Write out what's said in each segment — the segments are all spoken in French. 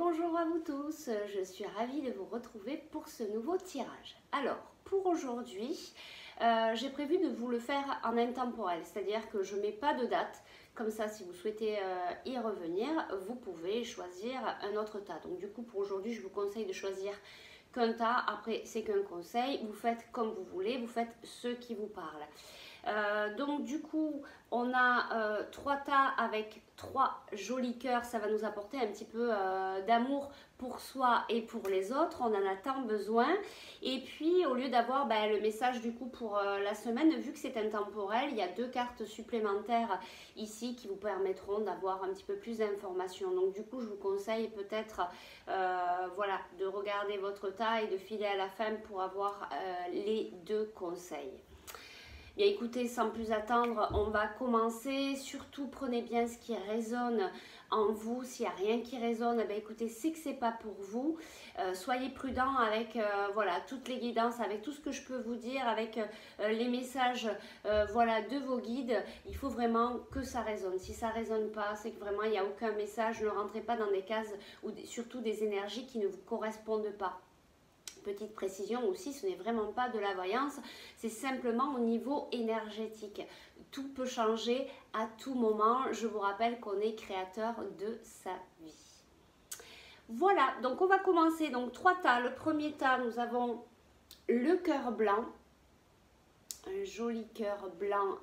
bonjour à vous tous, je suis ravie de vous retrouver pour ce nouveau tirage. Alors, pour aujourd'hui, j'ai prévu de vous le faire en intemporel, c'est-à-dire que je ne mets pas de date. Comme ça, si vous souhaitez y revenir, vous pouvez choisir un autre tas. Donc du coup, pour aujourd'hui, je vous conseille de choisir qu'un tas. Après, c'est qu'un conseil. Vous faites comme vous voulez, vous faites ce qui vous parle. Donc du coup, on a trois tas avec trois jolis cœurs. Ça va nous apporter un petit peu d'amour pour soi et pour les autres. On en a tant besoin. Et puis, au lieu d'avoir le message du coup pour la semaine, vu que c'est intemporel, il y a deux cartes supplémentaires ici qui vous permettront d'avoir un petit peu plus d'informations. Donc du coup, je vous conseille peut-être voilà, de regarder votre tas et de filer à la fin pour avoir les deux conseils. Bien écoutez, sans plus attendre, on va commencer. Surtout, prenez bien ce qui résonne en vous. S'il n'y a rien qui résonne, bien écoutez, c'est que ce n'est pas pour vous. Soyez prudent avec voilà, toutes les guidances, avec tout ce que je peux vous dire, avec les messages voilà, de vos guides. Il faut vraiment que ça résonne. Si ça ne résonne pas, c'est que vraiment il n'y a aucun message. Ne rentrez pas dans des cases ou surtout des énergies qui ne vous correspondent pas. Petite précision aussi, ce n'est vraiment pas de la voyance, c'est simplement au niveau énergétique. Tout peut changer à tout moment. Je vous rappelle qu'on est créateur de sa vie. Voilà, donc on va commencer. Donc trois tas. Le premier tas, nous avons le cœur blanc. Un joli cœur blanc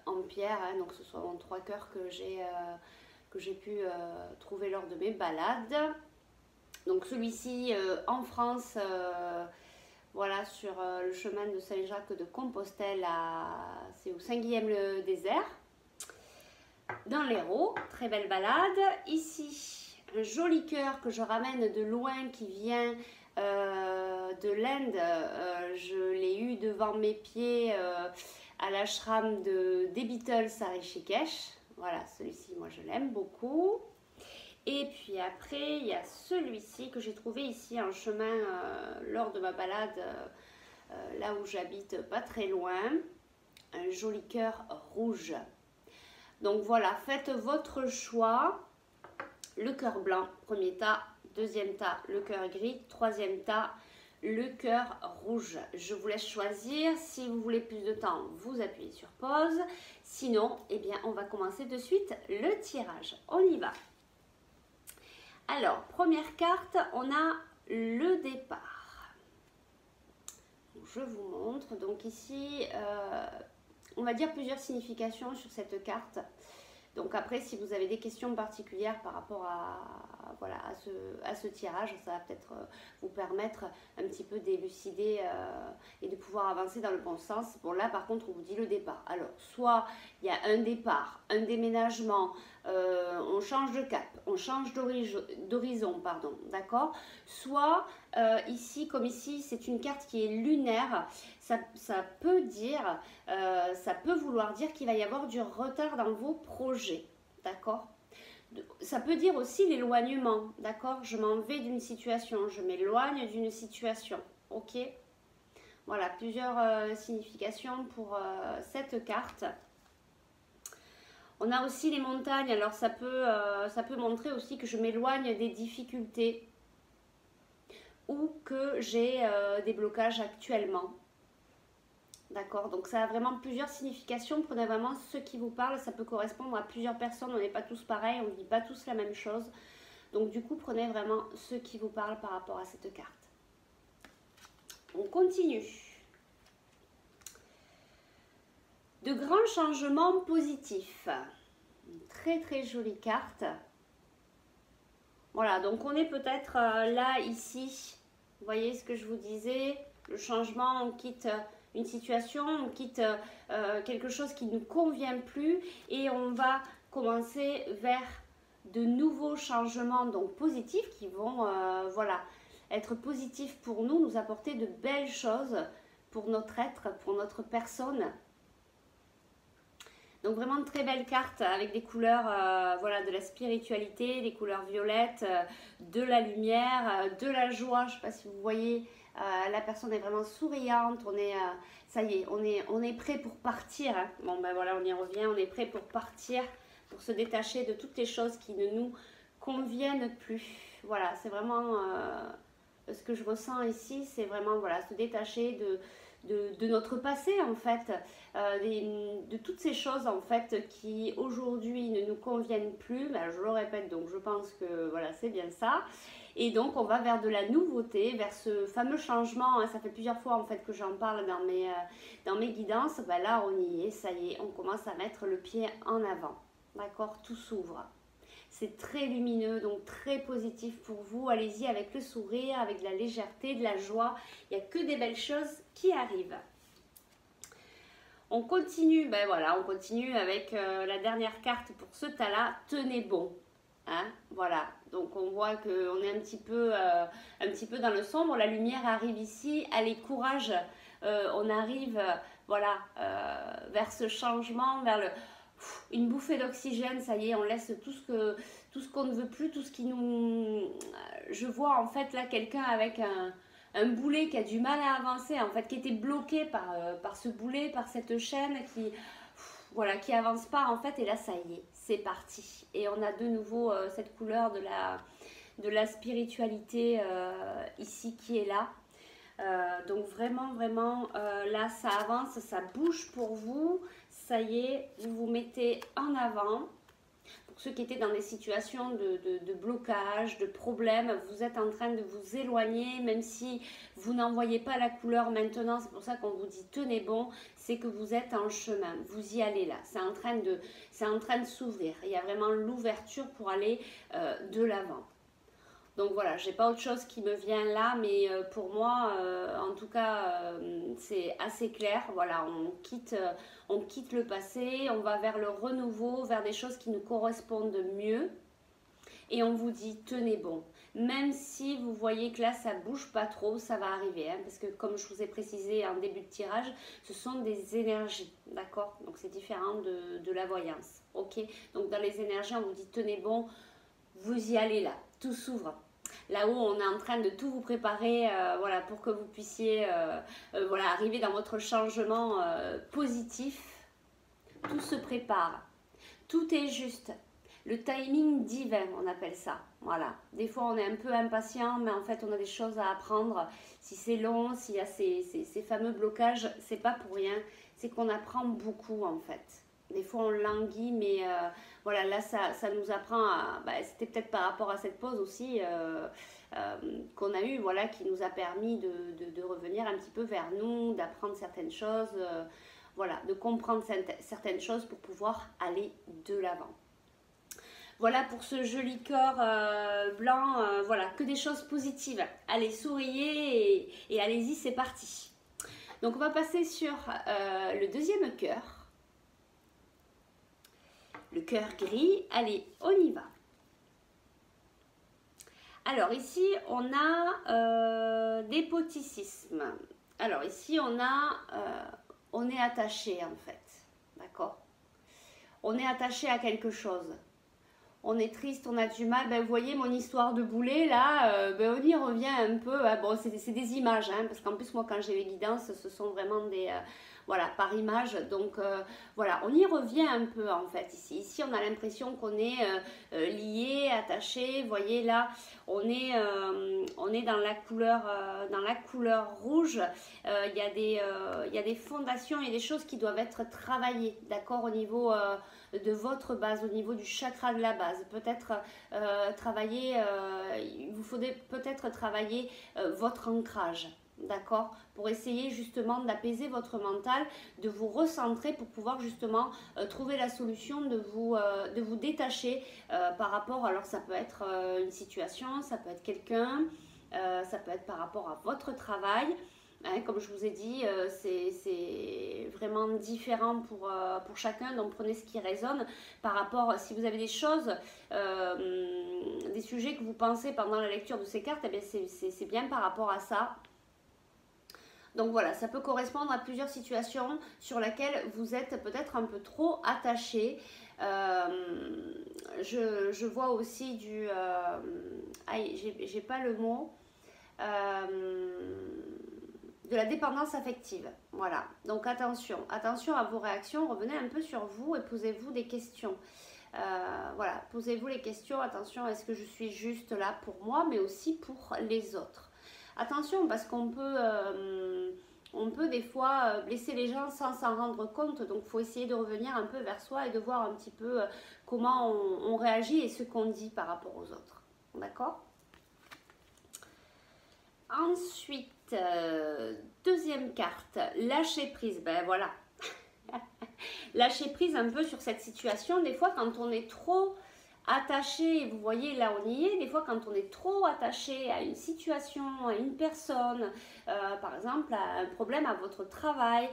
en pierre. Hein, donc ce sont trois cœurs que j'ai pu trouver lors de mes balades. Donc celui-ci en France, voilà, sur le chemin de Saint-Jacques de Compostelle, c'est au Saint-Guilhem-le-Désert, dans l'Hérault, très belle balade. Ici, un joli cœur que je ramène de loin qui vient de l'Inde. Je l'ai eu devant mes pieds à l'ashram des Beatles à Rishikesh. Voilà, celui-ci, moi je l'aime beaucoup. Et puis après, il y a celui-ci que j'ai trouvé ici en chemin lors de ma balade, là où j'habite, pas très loin. Un joli cœur rouge. Donc voilà, faites votre choix. Le cœur blanc, premier tas. Deuxième tas, le cœur gris. Troisième tas, le cœur rouge. Je vous laisse choisir. Si vous voulez plus de temps, vous appuyez sur pause. Sinon, eh bien, on va commencer de suite le tirage. On y va. Alors, première carte, on a le départ. Je vous montre. Donc ici, on va dire plusieurs significations sur cette carte. Donc après, si vous avez des questions particulières par rapport voilà, à ce tirage, ça va peut-être vous permettre un petit peu d'élucider et de pouvoir avancer dans le bon sens. Bon là, par contre, on vous dit le départ. Alors, soit il y a un départ, un déménagement, on change de cap, on change d'horizon, pardon, d'accord. Soit ici, comme ici, c'est une carte qui est lunaire. Ça peut dire, ça peut vouloir dire qu'il va y avoir du retard dans vos projets, d'accord. Ça peut dire aussi l'éloignement, d'accord. Je m'en vais d'une situation, je m'éloigne d'une situation, ok. Voilà, plusieurs significations pour cette carte. On a aussi les montagnes, alors ça peut montrer aussi que je m'éloigne des difficultés ou que j'ai des blocages actuellement. D'accord, donc ça a vraiment plusieurs significations. Prenez vraiment ce qui vous parle. Ça peut correspondre à plusieurs personnes. On n'est pas tous pareils, on ne dit pas tous la même chose. Donc du coup, prenez vraiment ce qui vous parle par rapport à cette carte. On continue. De grands changements positifs. Une très très jolie carte. Voilà, donc on est peut-être là, ici. Vous voyez ce que je vous disais. Le changement, on quitte une situation, on quitte quelque chose qui ne nous convient plus et on va commencer vers de nouveaux changements donc positifs qui vont voilà, être positifs pour nous, nous apporter de belles choses pour notre être, pour notre personne. Donc vraiment de très belles cartes avec des couleurs voilà, de la spiritualité, des couleurs violettes, de la lumière, de la joie. Je ne sais pas si vous voyez, la personne est vraiment souriante, on est, ça y est, on est prêt pour partir. Hein. Bon ben voilà, on y revient, on est prêt pour partir, pour se détacher de toutes les choses qui ne nous conviennent plus. Voilà, c'est vraiment ce que je ressens ici, c'est vraiment voilà, se détacher de notre passé en fait, de toutes ces choses en fait qui aujourd'hui ne nous conviennent plus. Ben, je le répète, donc je pense que voilà, c'est bien ça. Et donc on va vers de la nouveauté, vers ce fameux changement, hein. Ça fait plusieurs fois en fait que j'en parle dans mes guidances. Ben là on y est, ça y est, on commence à mettre le pied en avant. D'accord, tout s'ouvre. C'est très lumineux, donc très positif pour vous. Allez-y avec le sourire, avec de la légèreté, de la joie. Il n'y a que des belles choses qui arrivent. On continue, ben voilà, on continue avec la dernière carte pour ce tas-là. Tenez bon. Hein, voilà, donc on voit qu'on est un petit peu dans le sombre. La lumière arrive ici. Allez, courage. On arrive voilà, vers ce changement, vers une bouffée d'oxygène. Ça y est, on laisse tout ce qu'on ne veut plus, tout ce qui nous... Je vois en fait là quelqu'un avec un boulet qui a du mal à avancer, en fait, qui était bloqué par ce boulet, par cette chaîne voilà, qui avance pas en fait. Et là, ça y est, c'est parti. Et on a de nouveau cette couleur de la spiritualité ici qui est là. Donc vraiment, vraiment, là, ça avance, ça bouge pour vous. Ça y est, vous vous mettez en avant. Pour ceux qui étaient dans des situations de blocage, de problèmes, vous êtes en train de vous éloigner, même si vous n'en voyez pas la couleur maintenant. C'est pour ça qu'on vous dit tenez bon, c'est que vous êtes en chemin, vous y allez là. C'est en train de s'ouvrir. Il y a vraiment l'ouverture pour aller de l'avant. Donc voilà, j'ai pas autre chose qui me vient là, mais pour moi, en tout cas, c'est assez clair. Voilà, on quitte le passé, on va vers le renouveau, vers des choses qui nous correspondent mieux. Et on vous dit, tenez bon. Même si vous voyez que là, ça bouge pas trop, ça va arriver. Hein, parce que comme je vous ai précisé en début de tirage, ce sont des énergies. D'accord? Donc c'est différent de la voyance. Ok? Donc dans les énergies, on vous dit, tenez bon, vous y allez là. Tout s'ouvre. Là-haut, on est en train de tout vous préparer voilà, pour que vous puissiez voilà, arriver dans votre changement positif. Tout se prépare. Tout est juste. Le timing divin, on appelle ça. Voilà. Des fois, on est un peu impatient, mais en fait, on a des choses à apprendre. Si c'est long, s'il y a ces fameux blocages, c'est pas pour rien. C'est qu'on apprend beaucoup, en fait. Des fois, on languit, mais voilà, là, ça nous apprend à... Bah, c'était peut-être par rapport à cette pause aussi qu'on a eu, voilà, qui nous a permis de revenir un petit peu vers nous, d'apprendre certaines choses, voilà, de comprendre certaines choses pour pouvoir aller de l'avant. Voilà pour ce joli corps blanc, voilà, que des choses positives. Allez, souriez et allez-y, c'est parti. Donc, on va passer sur le deuxième cœur. Le cœur gris, allez, on y va. Alors ici, on a despoticisme. Alors ici, on est attaché en fait, d'accord? On est attaché à quelque chose. On est triste, on a du mal. Ben, vous voyez mon histoire de boulet là, ben, on y revient un peu. Hein. Bon, c'est des images, hein, parce qu'en plus moi quand j'ai les guidances, ce sont vraiment des... voilà, par image. Donc voilà, on y revient un peu en fait ici. Ici, on a l'impression qu'on est lié, attaché. Vous voyez là, on est dans la couleur rouge. Il y a des fondations et des choses qui doivent être travaillées, d'accord, au niveau de votre base, au niveau du chakra de la base. Peut-être travailler, il vous faudrait peut-être travailler votre ancrage. D'accord, pour essayer justement d'apaiser votre mental, de vous recentrer pour pouvoir justement trouver la solution de vous détacher par rapport, alors ça peut être une situation, ça peut être quelqu'un, ça peut être par rapport à votre travail. Hein, comme je vous ai dit, c'est vraiment différent pour chacun, donc prenez ce qui résonne par rapport, si vous avez des choses, des sujets que vous pensez pendant la lecture de ces cartes, eh bien c'est bien par rapport à ça. Donc voilà, ça peut correspondre à plusieurs situations sur lesquelles vous êtes peut-être un peu trop attaché. Je vois aussi du... j'ai pas le mot. De la dépendance affective. Voilà, donc attention à vos réactions. Revenez un peu sur vous et posez-vous des questions. Voilà, posez-vous les questions. Attention, est-ce que je suis juste là pour moi, mais aussi pour les autres? Attention, parce qu'on peut des fois blesser les gens sans s'en rendre compte. Donc, il faut essayer de revenir un peu vers soi et de voir un petit peu comment on réagit et ce qu'on dit par rapport aux autres. D'accord? Ensuite, deuxième carte, lâcher prise. Ben voilà. Lâcher prise un peu sur cette situation. Des fois, quand on est trop attaché, vous voyez là on y est, des fois quand on est trop attaché à une situation, à une personne, par exemple à un problème à votre travail,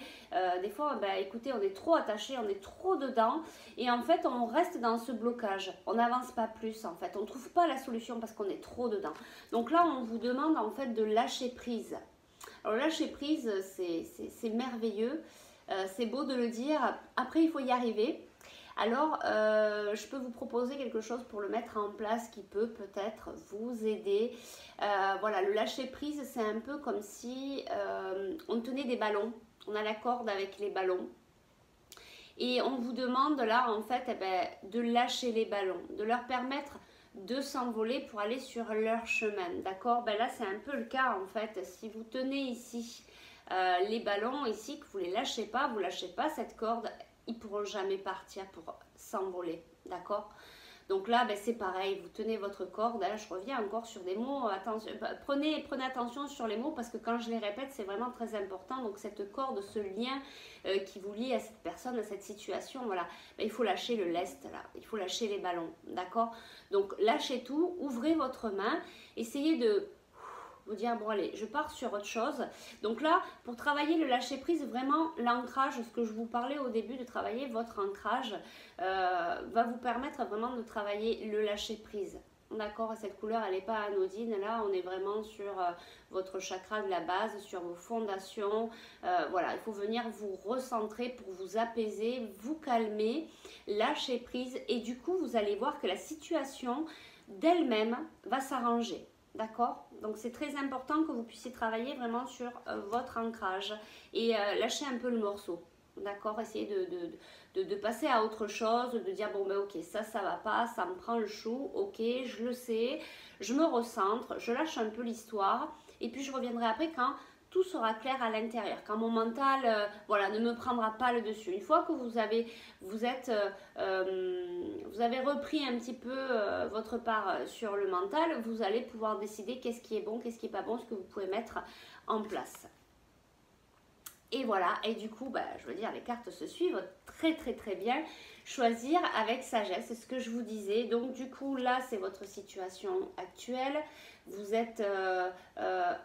des fois ben, écoutez, on est trop attaché, on est trop dedans et en fait on reste dans ce blocage, on n'avance pas plus en fait, on ne trouve pas la solution parce qu'on est trop dedans. Donc là on vous demande en fait de lâcher prise. Alors lâcher prise c'est merveilleux, c'est beau de le dire, après il faut y arriver. Alors, je peux vous proposer quelque chose pour le mettre en place qui peut peut-être vous aider. Voilà, le lâcher prise, c'est un peu comme si on tenait des ballons. On a la corde avec les ballons. Et on vous demande là, en fait, eh ben, de lâcher les ballons, de leur permettre de s'envoler pour aller sur leur chemin. D'accord? Ben là, c'est un peu le cas, en fait. Si vous tenez ici les ballons, ici, que vous ne les lâchez pas, vous ne lâchez pas cette corde, ils ne pourront jamais partir pour s'envoler, d'accord? Donc là, ben, c'est pareil, vous tenez votre corde, hein, je reviens encore sur des mots, attention, prenez attention sur les mots parce que quand je les répète, c'est vraiment très important. Donc cette corde, ce lien qui vous lie à cette personne, à cette situation, voilà, ben, il faut lâcher le lest, là, il faut lâcher les ballons, d'accord? Donc lâchez tout, ouvrez votre main, essayez de vous dire bon allez je pars sur autre chose. Donc là pour travailler le lâcher prise, vraiment l'ancrage, ce que je vous parlais au début de travailler votre ancrage va vous permettre vraiment de travailler le lâcher prise. D'accord? Et cette couleur elle n'est pas anodine, là on est vraiment sur votre chakra de la base, sur vos fondations. Voilà, il faut venir vous recentrer pour vous apaiser, vous calmer, lâcher prise et du coup vous allez voir que la situation d'elle-même va s'arranger. D'accord? Donc c'est très important que vous puissiez travailler vraiment sur votre ancrage et lâcher un peu le morceau. D'accord? Essayez de passer à autre chose, de dire bon ben ok, ça va pas, ça me prend le chou, ok, je le sais, je me recentre, je lâche un peu l'histoire et puis je reviendrai après quand tout sera clair à l'intérieur, quand mon mental voilà, ne me prendra pas le dessus. Une fois que vous avez repris un petit peu votre part sur le mental, vous allez pouvoir décider qu'est-ce qui est bon, qu'est-ce qui n'est pas bon, ce que vous pouvez mettre en place. Et voilà, et du coup, bah, je veux dire, les cartes se suivent très très très bien. Choisir avec sagesse, c'est ce que je vous disais. Donc du coup, là, c'est votre situation actuelle. Vous êtes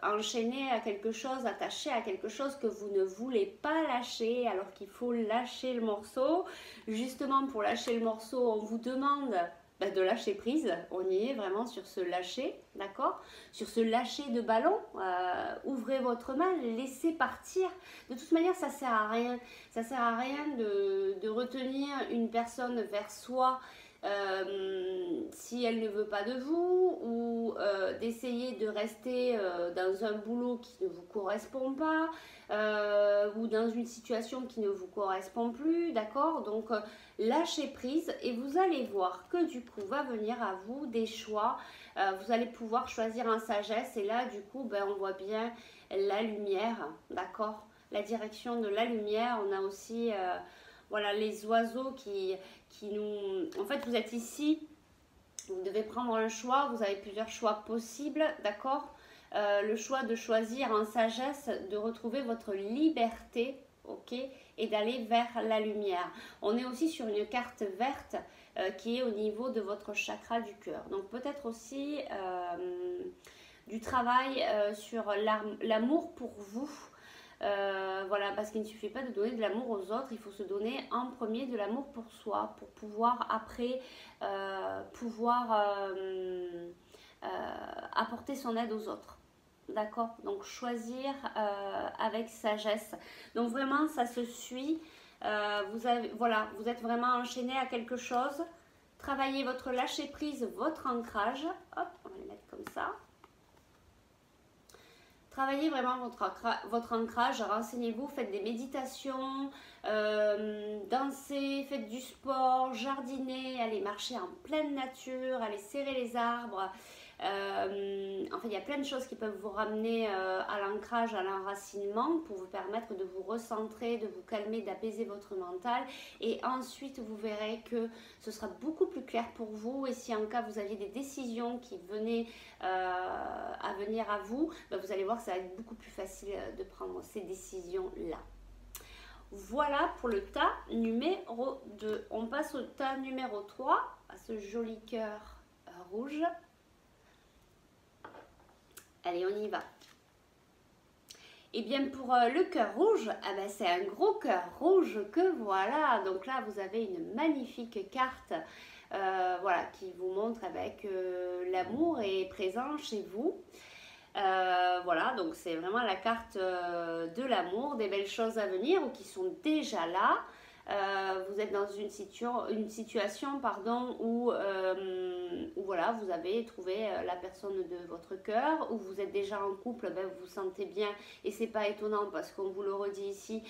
enchaîné à quelque chose, attaché à quelque chose que vous ne voulez pas lâcher, alors qu'il faut lâcher le morceau. Justement, pour lâcher le morceau, on vous demande de lâcher prise. On y est vraiment sur ce lâcher, d'accord? Sur ce lâcher de ballon. Ouvrez votre main, laissez partir. De toute manière, ça sert à rien. Ça sert à rien de retenir une personne vers soi si elle ne veut pas de vous, ou d'essayer de rester dans un boulot qui ne vous correspond pas, ou dans une situation qui ne vous correspond plus, d'accord? Donc lâchez prise et vous allez voir que du coup va venir à vous des choix, vous allez pouvoir choisir en sagesse et là du coup on voit bien la lumière, d'accord? La direction de la lumière. On a aussi voilà, les oiseaux qui nous... En fait, vous êtes ici, vous devez prendre un choix, vous avez plusieurs choix possibles, d'accord? Le choix de choisir en sagesse, de retrouver votre liberté, ok? Et d'aller vers la lumière. On est aussi sur une carte verte qui est au niveau de votre chakra du cœur. Donc peut-être aussi du travail sur l'amour pour vous. Voilà, parce qu'il ne suffit pas de donner de l'amour aux autres, il faut se donner en premier de l'amour pour soi, pour pouvoir après apporter son aide aux autres. D'accord? Donc choisir avec sagesse. Donc vraiment ça se suit. Vous êtes vraiment enchaîné à quelque chose. Travaillez votre lâcher prise, votre ancrage. Hop, on va les mettre comme ça. Travaillez vraiment votre ancrage, renseignez-vous, faites des méditations, dansez, faites du sport, jardinez, allez marcher en pleine nature, allez serrer les arbres. En fait, il y a plein de choses qui peuvent vous ramener à l'ancrage, à l'enracinement pour vous permettre de vous recentrer, de vous calmer, d'apaiser votre mental. Et ensuite, vous verrez que ce sera beaucoup plus clair pour vous. Et si en cas vous aviez des décisions qui venaient à venir à vous, ben, vous allez voir que ça va être beaucoup plus facile de prendre ces décisions-là. Voilà pour le tas numéro 2. On passe au tas numéro 3, à ce joli cœur rouge. Allez, on y va. Et bien pour le cœur rouge, ah ben c'est un gros cœur rouge que voilà. Donc là, vous avez une magnifique carte voilà, qui vous montre avec l'amour est présent chez vous. Voilà, donc c'est vraiment la carte de l'amour, des belles choses à venir ou qui sont déjà là. Vous êtes dans une situation pardon, où voilà, vous avez trouvé la personne de votre cœur, où vous êtes déjà en couple, ben, vous vous sentez bien et c'est pas étonnant parce qu'on vous le redit ici,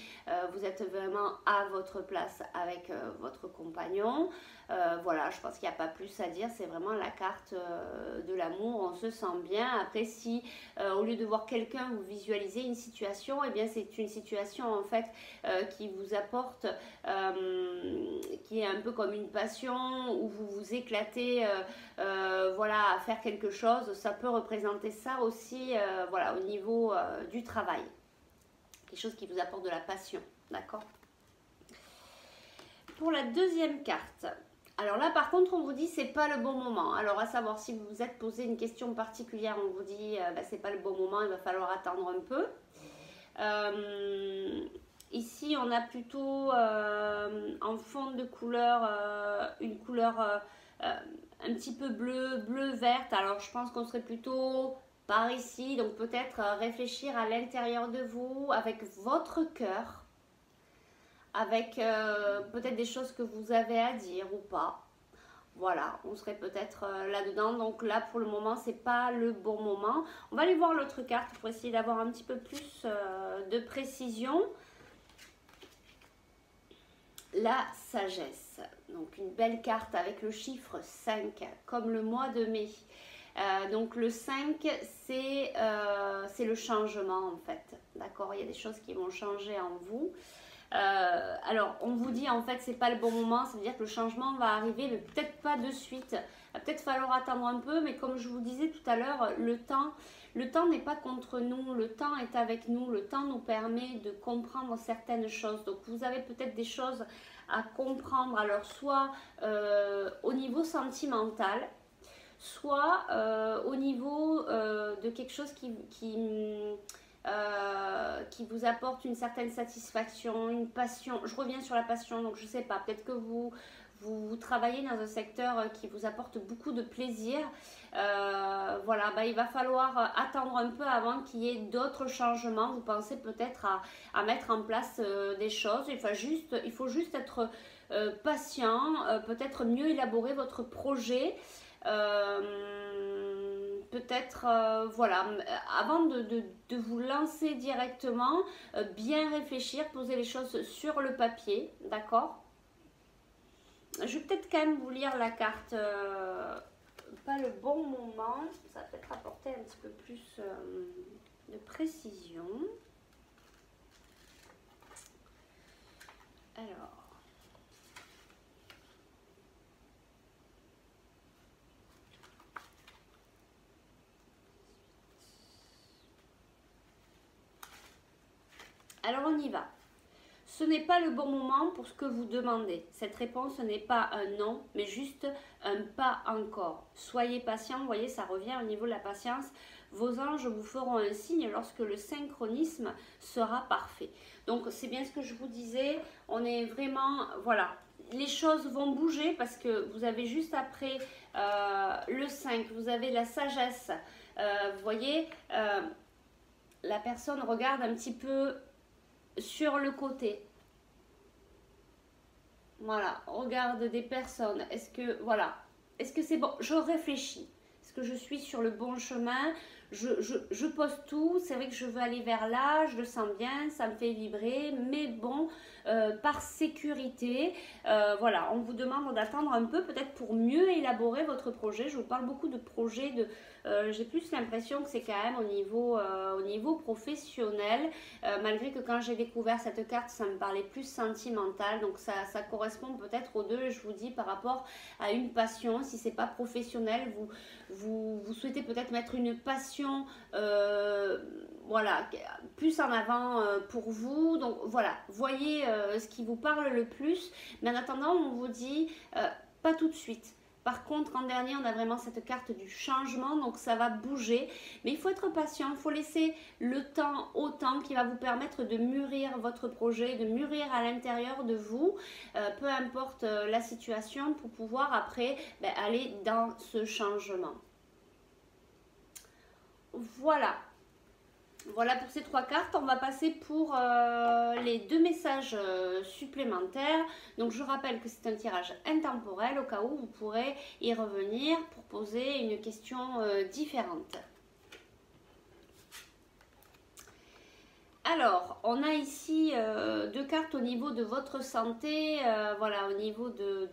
vous êtes vraiment à votre place avec votre compagnon. Voilà, je pense qu'il n'y a pas plus à dire, c'est vraiment la carte de l'amour, on se sent bien. Après, si au lieu de voir quelqu'un, vous visualisez une situation, et eh bien c'est une situation en fait qui vous apporte, qui est un peu comme une passion, où vous vous éclatez voilà, à faire quelque chose. Ça peut représenter ça aussi voilà, au niveau du travail. Quelque chose qui vous apporte de la passion, d'accord? Pour la deuxième carte, alors là par contre on vous dit c'est pas le bon moment. Alors à savoir si vous vous êtes posé une question particulière, on vous dit bah, c'est pas le bon moment, il va falloir attendre un peu. Ici on a plutôt en fond de couleur une couleur un petit peu bleu verte. Alors je pense qu'on serait plutôt par ici, donc peut-être réfléchir à l'intérieur de vous avec votre cœur, avec peut-être des choses que vous avez à dire ou pas. Voilà, on serait peut-être là-dedans. Donc là, pour le moment, c'est pas le bon moment. On va aller voir l'autre carte pour essayer d'avoir un petit peu plus de précision. La sagesse. Donc une belle carte avec le chiffre 5, comme le mois de mai. Donc le 5, c'est le changement en fait. D'accord, il y a des choses qui vont changer en vous. Alors on vous dit en fait c'est pas le bon moment, ça veut dire que le changement va arriver mais peut-être pas de suite, il va peut-être falloir attendre un peu, mais comme je vous disais tout à l'heure, le temps n'est pas contre nous, le temps est avec nous, le temps nous permet de comprendre certaines choses. Donc vous avez peut-être des choses à comprendre, alors soit au niveau sentimental, soit au niveau de quelque chose qui vous apporte une certaine satisfaction, une passion. Je reviens sur la passion, donc je sais pas, peut-être que vous travaillez dans un secteur qui vous apporte beaucoup de plaisir. Voilà, bah, il va falloir attendre un peu avant qu'il y ait d'autres changements. Vous pensez peut-être à mettre en place des choses. Il faut juste être patient, peut-être mieux élaborer votre projet. Peut-être, voilà, avant de vous lancer directement, bien réfléchir, poser les choses sur le papier, d'accord? Je vais peut-être quand même vous lire la carte, pas le bon moment, ça va peut-être apporter un petit peu plus de précision. Alors. Alors on y va. Ce n'est pas le bon moment pour ce que vous demandez. Cette réponse n'est pas un non, mais juste un pas encore. Soyez patient, vous voyez, ça revient au niveau de la patience. Vos anges vous feront un signe lorsque le synchronisme sera parfait. Donc c'est bien ce que je vous disais, on est vraiment, voilà, les choses vont bouger parce que vous avez juste après le 5, vous avez la sagesse. Vous voyez, la personne regarde un petit peu sur le côté. Voilà, regarde des personnes. Est-ce que, voilà, est-ce que c'est bon? Je réfléchis. Est-ce que je suis sur le bon chemin? je pose tout, c'est vrai que je veux aller vers là, je le sens bien, ça me fait vibrer, mais bon, par sécurité, voilà, on vous demande d'attendre un peu peut-être pour mieux élaborer votre projet. Je vous parle beaucoup de projets, j'ai plus l'impression que c'est quand même au niveau professionnel, malgré que quand j'ai découvert cette carte, ça me parlait plus sentimental, donc ça correspond peut-être aux deux, je vous dis, par rapport à une passion. Si c'est pas professionnel, vous souhaitez peut-être mettre une passion voilà, plus en avant pour vous. Donc voilà, voyez ce qui vous parle le plus. Mais en attendant, on vous dit pas tout de suite. Par contre, en dernier, on a vraiment cette carte du changement, donc ça va bouger. Mais il faut être patient, il faut laisser le temps au temps qui va vous permettre de mûrir votre projet, de mûrir à l'intérieur de vous, peu importe la situation, pour pouvoir après aller dans ce changement. Voilà. Voilà pour ces 3 cartes. On va passer pour les 2 messages supplémentaires. Donc je rappelle que c'est un tirage intemporel au cas où vous pourrez y revenir pour poser une question différente. Alors, on a ici 2 cartes au niveau de votre santé, voilà, au niveau de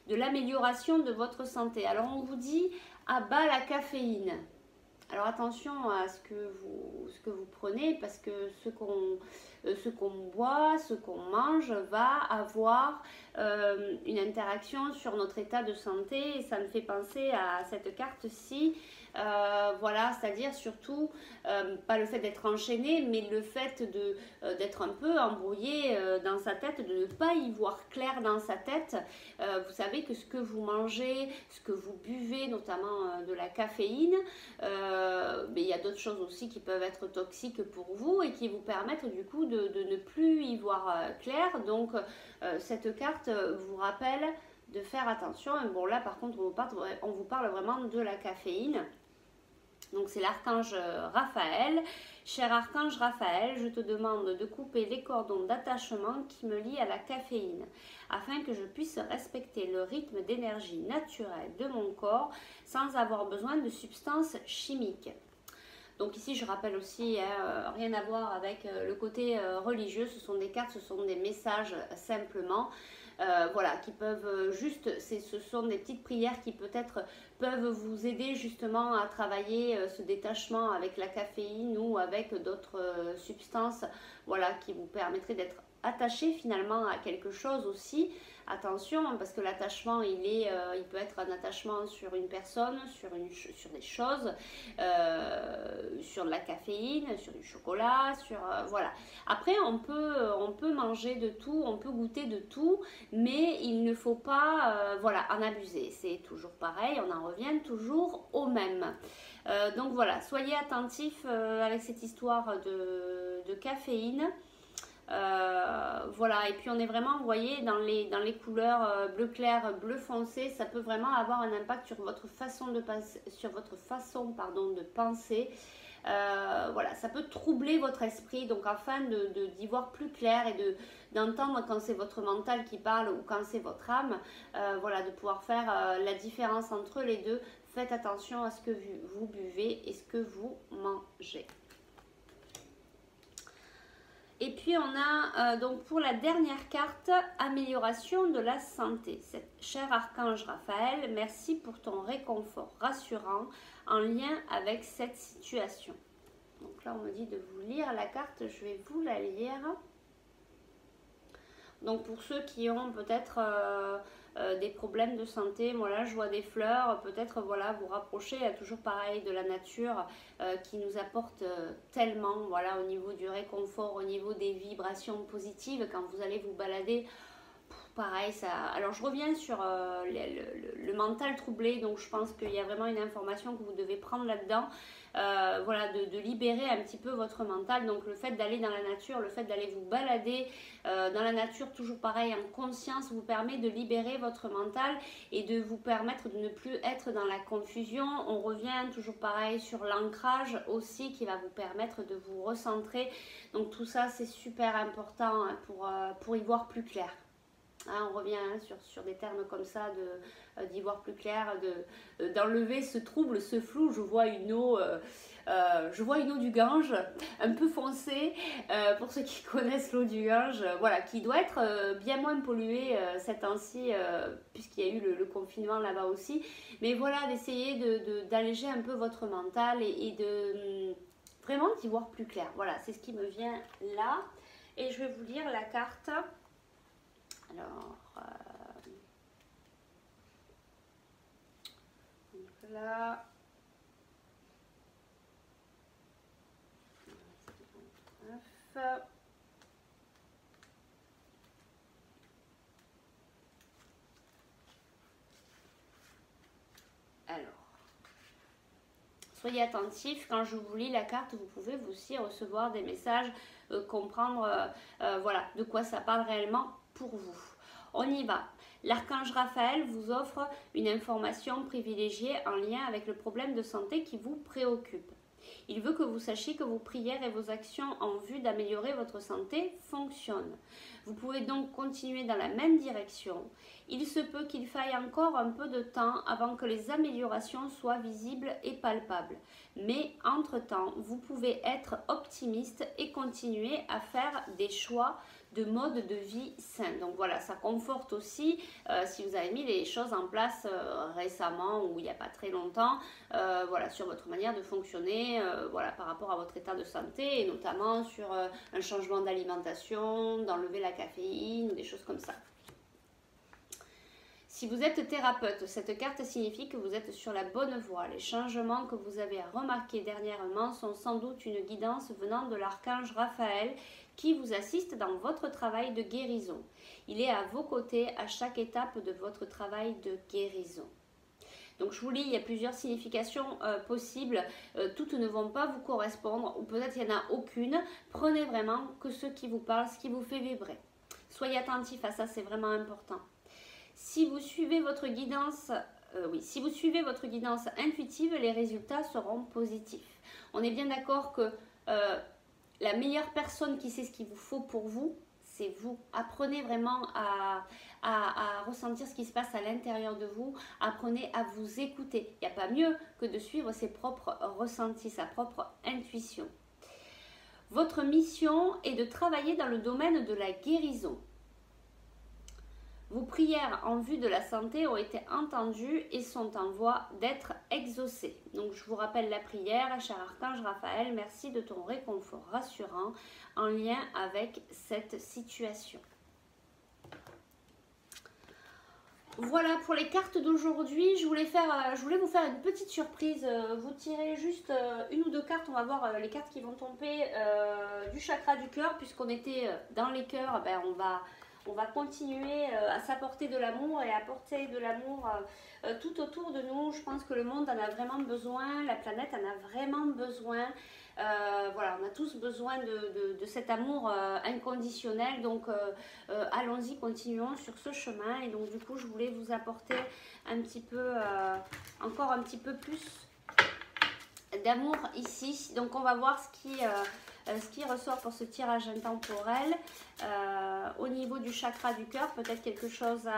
l'amélioration de votre santé. Alors on vous dit à bas la caféine. Alors attention à ce que vous prenez, parce que ce qu'on boit, ce qu'on mange va avoir une interaction sur notre état de santé. Et ça me fait penser à cette carte-ci. Voilà, c'est-à-dire surtout pas le fait d'être enchaîné, mais le fait d'être un peu embrouillé dans sa tête, de ne pas y voir clair dans sa tête. Vous savez que ce que vous mangez, ce que vous buvez, notamment de la caféine, mais il y a d'autres choses aussi qui peuvent être toxiques pour vous et qui vous permettent du coup de ne plus y voir clair. Donc cette carte vous rappelle de faire attention. Et bon, là par contre on vous parle vraiment de la caféine. Donc c'est l'archange Raphaël. Cher archange Raphaël, je te demande de couper les cordons d'attachement qui me lient à la caféine, afin que je puisse respecter le rythme d'énergie naturelle de mon corps sans avoir besoin de substances chimiques. Donc ici je rappelle aussi, rien à voir avec le côté religieux, ce sont des cartes, ce sont des messages simplement. Voilà, qui peuvent juste, ce sont des petites prières qui peut-être peuvent vous aider justement à travailler ce détachement avec la caféine ou avec d'autres substances, voilà, qui vous permettraient d'être attaché finalement à quelque chose aussi. Attention, parce que l'attachement, il peut être un attachement sur une personne, sur des choses, sur de la caféine, sur du chocolat, voilà. Après, on peut manger de tout, on peut goûter de tout, mais il ne faut pas voilà, en abuser. C'est toujours pareil, on en revient toujours au même. Donc voilà, soyez attentifs avec cette histoire de caféine. Voilà, et puis on est vraiment, vous voyez, dans les couleurs bleu clair, bleu foncé, ça peut vraiment avoir un impact sur votre façon de penser. Voilà, ça peut troubler votre esprit, donc afin d'y voir plus clair et d'entendre quand c'est votre mental qui parle ou quand c'est votre âme, voilà, de pouvoir faire la différence entre les deux. Faites attention à ce que vous buvez et ce que vous mangez. Et puis on a donc pour la dernière carte, amélioration de la santé. Cher archange Raphaël, merci pour ton réconfort rassurant en lien avec cette situation. Donc là on me dit de vous lire la carte, je vais vous la lire. Donc pour ceux qui ont peut-être des problèmes de santé, moi là je vois des fleurs, peut-être voilà, vous rapprocher, toujours pareil, de la nature qui nous apporte tellement, voilà, au niveau du réconfort, au niveau des vibrations positives quand vous allez vous balader. Pareil, ça. Alors je reviens sur le mental troublé, donc je pense qu'il y a vraiment une information que vous devez prendre là-dedans. Voilà, de libérer un petit peu votre mental. Donc le fait d'aller dans la nature, le fait d'aller vous balader dans la nature, toujours pareil, en conscience, vous permet de libérer votre mental et de vous permettre de ne plus être dans la confusion. On revient toujours pareil sur l'ancrage aussi, qui va vous permettre de vous recentrer. Donc tout ça c'est super important hein, pour y voir plus clair. Hein, on revient hein, sur des termes comme ça d'y voir plus clair, d'enlever ce trouble, ce flou. Je vois une eau du Gange, un peu foncée, pour ceux qui connaissent l'eau du Gange, voilà, qui doit être bien moins polluée ces temps-ci, puisqu'il y a eu le confinement là-bas aussi. Mais voilà, d'essayer d'alléger un peu votre mental et de vraiment d'y voir plus clair. Voilà, c'est ce qui me vient là. Et je vais vous lire la carte. Alors, donc là, alors, soyez attentifs, quand je vous lis la carte, vous pouvez aussi recevoir des messages, comprendre voilà, de quoi ça parle réellement pour vous. On y va. L'archange Raphaël vous offre une information privilégiée en lien avec le problème de santé qui vous préoccupe. Il veut que vous sachiez que vos prières et vos actions en vue d'améliorer votre santé fonctionnent. Vous pouvez donc continuer dans la même direction. Il se peut qu'il faille encore un peu de temps avant que les améliorations soient visibles et palpables. Mais entre-temps, vous pouvez être optimiste et continuer à faire des choix de mode de vie sain. Donc voilà, ça conforte aussi si vous avez mis les choses en place récemment ou il n'y a pas très longtemps, voilà, sur votre manière de fonctionner, voilà, par rapport à votre état de santé et notamment sur un changement d'alimentation, d'enlever la caféine ou des choses comme ça. Si vous êtes thérapeute, cette carte signifie que vous êtes sur la bonne voie. Les changements que vous avez remarqués dernièrement sont sans doute une guidance venant de l'archange Raphaël qui vous assiste dans votre travail de guérison. Il est à vos côtés à chaque étape de votre travail de guérison. Donc je vous lis, il y a plusieurs significations possibles, toutes ne vont pas vous correspondre ou peut-être il n'y en a aucune. Prenez vraiment que ce qui vous parle, ce qui vous fait vibrer. Soyez attentifs à ça, c'est vraiment important. Si vous suivez votre guidance, si vous suivez votre guidance intuitive, les résultats seront positifs. On est bien d'accord que la meilleure personne qui sait ce qu'il vous faut pour vous, c'est vous. Apprenez vraiment à ressentir ce qui se passe à l'intérieur de vous. Apprenez à vous écouter. Il n'y a pas mieux que de suivre ses propres ressentis, sa propre intuition. Votre mission est de travailler dans le domaine de la guérison. Vos prières en vue de la santé ont été entendues et sont en voie d'être exaucées. Donc je vous rappelle la prière, cher archange Raphaël, merci de ton réconfort rassurant en lien avec cette situation. Voilà pour les cartes d'aujourd'hui. Je voulais vous faire une petite surprise. Vous tirez juste une ou deux cartes. On va voir les cartes qui vont tomber du chakra du cœur. Puisqu'on était dans les cœurs, ben on va continuer à s'apporter de l'amour et à apporter de l'amour tout autour de nous. Je pense que le monde en a vraiment besoin, la planète en a vraiment besoin. Voilà, on a tous besoin de cet amour inconditionnel. Donc allons-y, continuons sur ce chemin. Et donc du coup, je voulais vous apporter un petit peu, encore un petit peu plus d'amour ici. Donc on va voir ce qui ressort pour ce tirage intemporel au niveau du chakra du cœur. Peut-être quelque chose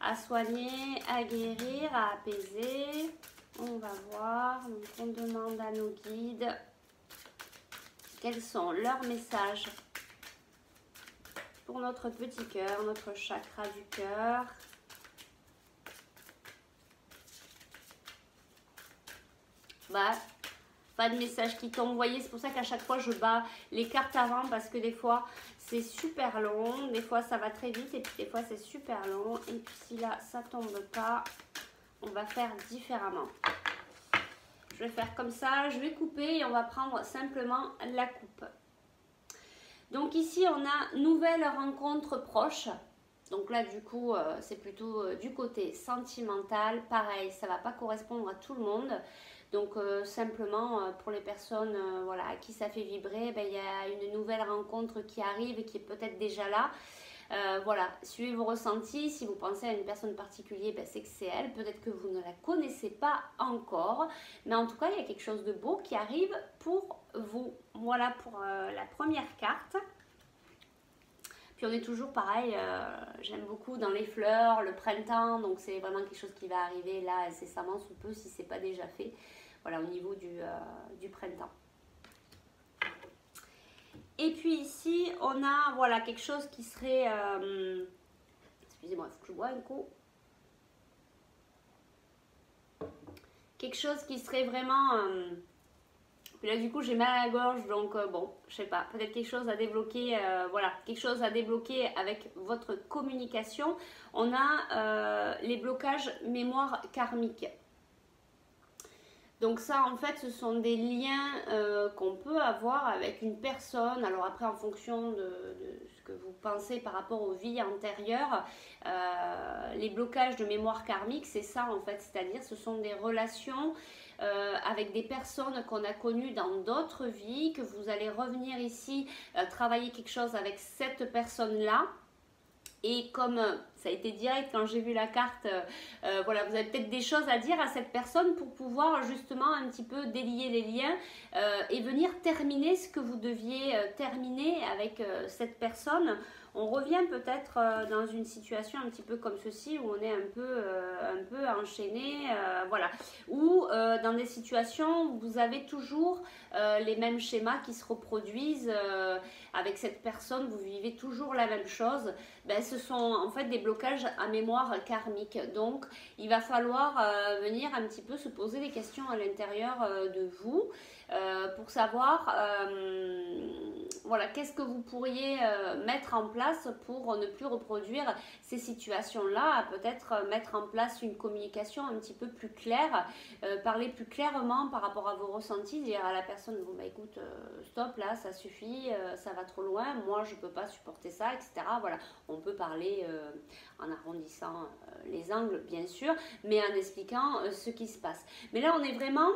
à soigner, à guérir, à apaiser. On va voir. Donc on demande à nos guides quels sont leurs messages pour notre petit cœur, notre chakra du cœur. Bah, pas de message qui tombe. Vous voyez, c'est pour ça qu'à chaque fois je bats les cartes avant parce que des fois c'est super long, des fois ça va très vite et puis des fois c'est super long. Et puis si là ça tombe pas, on va faire différemment. Je vais faire comme ça, je vais couper et on va prendre simplement la coupe. Donc ici on a nouvelle rencontre proche. Donc là du coup c'est plutôt du côté sentimental. Pareil, ça ne va pas correspondre à tout le monde. Donc simplement pour les personnes voilà, à qui ça fait vibrer, ben, y a une nouvelle rencontre qui arrive et qui est peut-être déjà là. Voilà, suivez vos ressentis. Si vous pensez à une personne particulière, ben, c'est que c'est elle. Peut-être que vous ne la connaissez pas encore. Mais en tout cas, il y a quelque chose de beau qui arrive pour vous. Voilà pour la première carte. Puis on est toujours pareil, j'aime beaucoup dans les fleurs, le printemps, donc c'est vraiment quelque chose qui va arriver là incessamment sous peu si c'est pas déjà fait. Voilà, au niveau du printemps. Et puis ici, on a voilà, quelque chose qui serait... excusez-moi, il faut que je bois un coup. Quelque chose qui serait vraiment... puis là, du coup, j'ai mal à la gorge, donc bon, je sais pas, peut-être quelque chose à débloquer, voilà, quelque chose à débloquer avec votre communication. On a les blocages mémoire karmique. Donc ça, en fait, ce sont des liens qu'on peut avoir avec une personne. Alors après, en fonction de ce que vous pensez par rapport aux vies antérieures, les blocages de mémoire karmique, c'est ça en fait. C'est-à-dire, ce sont des relations avec des personnes qu'on a connues dans d'autres vies, que vous allez revenir ici travailler quelque chose avec cette personne-là. Et comme ça a été direct quand j'ai vu la carte, voilà, vous avez peut-être des choses à dire à cette personne pour pouvoir justement un petit peu délier les liens et venir terminer ce que vous deviez terminer avec cette personne. On revient peut-être dans une situation un petit peu comme ceci où on est un peu enchaîné, voilà. Ou dans des situations où vous avez toujours les mêmes schémas qui se reproduisent avec cette personne, vous vivez toujours la même chose. Ben, ce sont en fait des blocages à mémoire karmique. Donc, il va falloir venir un petit peu se poser des questions à l'intérieur de vous pour savoir voilà, qu'est-ce que vous pourriez mettre en place pour ne plus reproduire ces situations-là. Peut-être mettre en place une communication un petit peu plus claire, parler plus clairement par rapport à vos ressentis, dire à la personne, bon bah écoute, stop là, ça suffit, ça va trop loin, moi je peux pas supporter ça, etc. Voilà, on peut parler en arrondissant les angles bien sûr, mais en expliquant ce qui se passe. Mais là on est vraiment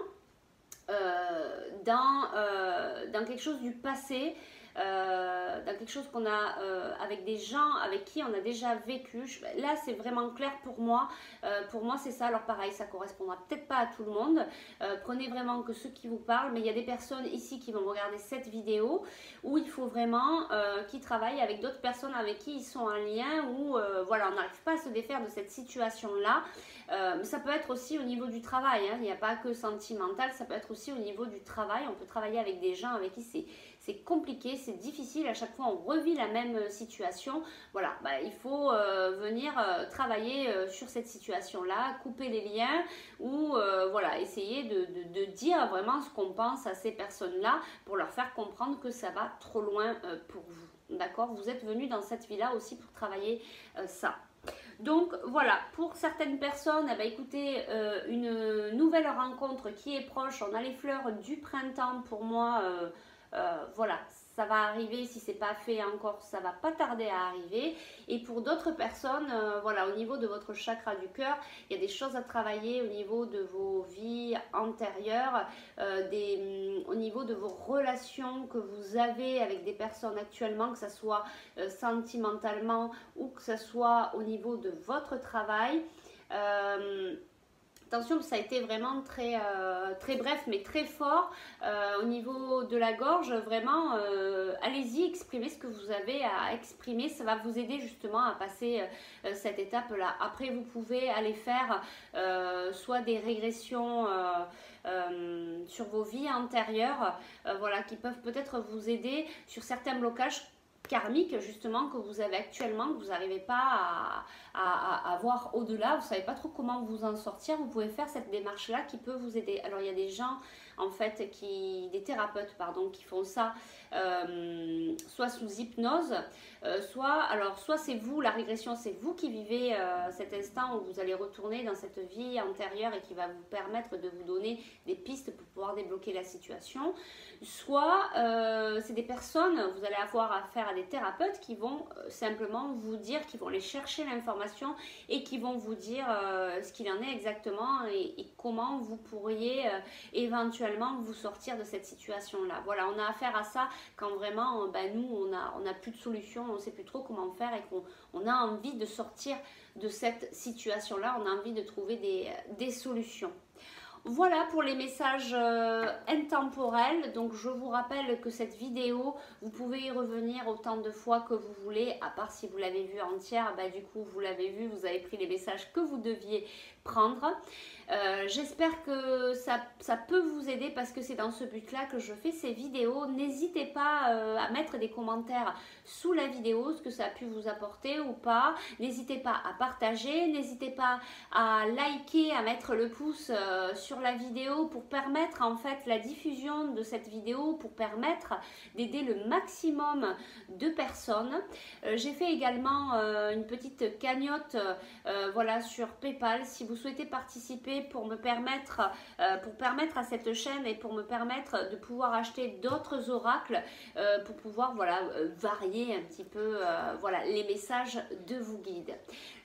dans quelque chose du passé, dans quelque chose qu'on a avec des gens avec qui on a déjà vécu. Là c'est vraiment clair pour moi c'est ça. Alors pareil, ça correspondra peut-être pas à tout le monde, prenez vraiment que ceux qui vous parlent, mais il y a des personnes ici qui vont regarder cette vidéo où il faut vraiment qu'ils travaillent avec d'autres personnes avec qui ils sont en lien, où voilà, on n'arrive pas à se défaire de cette situation là. Ça peut être aussi au niveau du travail, hein. Il n'y a pas que sentimental, ça peut être aussi au niveau du travail. On peut travailler avec des gens avec qui c'est compliqué, c'est difficile, à chaque fois on revit la même situation. Voilà, bah, il faut venir travailler sur cette situation-là, couper les liens ou voilà, essayer de dire vraiment ce qu'on pense à ces personnes-là pour leur faire comprendre que ça va trop loin pour vous. D'accord? Vous êtes venu dans cette vie-là aussi pour travailler ça. Donc voilà, pour certaines personnes, eh bien, écoutez, une nouvelle rencontre qui est proche, on a les fleurs du printemps pour moi, voilà, ça va arriver, si c'est pas fait encore, ça va pas tarder à arriver. Et pour d'autres personnes, voilà, au niveau de votre chakra du cœur, il y a des choses à travailler au niveau de vos vies antérieures, au niveau de vos relations que vous avez avec des personnes actuellement, que ce soit sentimentalement ou que ce soit au niveau de votre travail. Attention, ça a été vraiment très, très bref, mais très fort au niveau de la gorge. Vraiment, allez-y, exprimez ce que vous avez à exprimer. Ça va vous aider justement à passer cette étape-là. Après, vous pouvez aller faire soit des régressions sur vos vies antérieures, voilà, qui peuvent peut-être vous aider sur certains blocages karmique justement que vous avez actuellement, que vous n'arrivez pas à voir au-delà, vous ne savez pas trop comment vous en sortir, vous pouvez faire cette démarche-là qui peut vous aider. Alors il y a des gens en fait, des thérapeutes pardon, qui font ça soit sous hypnose, soit c'est vous, la régression, c'est vous qui vivez cet instant où vous allez retourner dans cette vie antérieure et qui va vous permettre de vous donner des pistes pour pouvoir débloquer la situation. Soit c'est des personnes, vous allez avoir affaire à des thérapeutes qui vont simplement vous dire, qui vont aller chercher l'information et qui vont vous dire ce qu'il en est exactement et comment vous pourriez éventuellement vous sortir de cette situation-là. Voilà, on a affaire à ça quand vraiment, nous, on n'a plus de solution, on ne sait plus trop comment faire et qu'on a envie de sortir de cette situation-là, on a envie de trouver des solutions. Voilà pour les messages intemporels. Donc je vous rappelle que cette vidéo, vous pouvez y revenir autant de fois que vous voulez, à part si vous l'avez vue entière, bah, du coup vous l'avez vue, vous avez pris les messages que vous deviez prendre. J'espère que ça peut vous aider parce que c'est dans ce but-là que je fais ces vidéos. N'hésitez pas à mettre des commentaires sous la vidéo, ce que ça a pu vous apporter ou pas. N'hésitez pas à partager, n'hésitez pas à liker, à mettre le pouce sur la vidéo pour permettre en fait la diffusion de cette vidéo, pour permettre d'aider le maximum de personnes. J'ai fait également une petite cagnotte voilà, sur PayPal si vous souhaitez participer pour me permettre à cette chaîne et pour me permettre de pouvoir acheter d'autres oracles pour pouvoir voilà, varier un petit peu voilà, les messages de vos guides.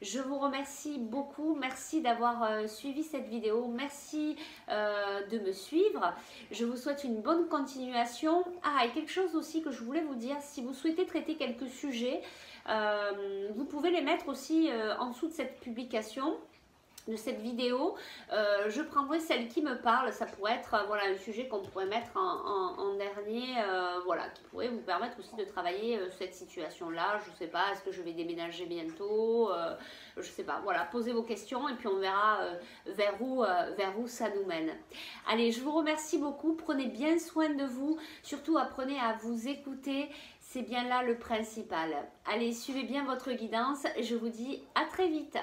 Je vous remercie beaucoup, merci d'avoir suivi cette vidéo, merci de me suivre. Je vous souhaite une bonne continuation. Ah, et quelque chose aussi que je voulais vous dire, si vous souhaitez traiter quelques sujets, vous pouvez les mettre aussi en dessous de cette publication, de cette vidéo. Je prendrai celle qui me parle. Ça pourrait être voilà, un sujet qu'on pourrait mettre en dernier, voilà, qui pourrait vous permettre aussi de travailler cette situation-là. Je ne sais pas, est-ce que je vais déménager bientôt, je ne sais pas, voilà, posez vos questions et puis on verra vers où ça nous mène. Allez, je vous remercie beaucoup, prenez bien soin de vous, surtout apprenez à vous écouter, c'est bien là le principal. Allez, suivez bien votre guidance et je vous dis à très vite.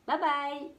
Bye bye!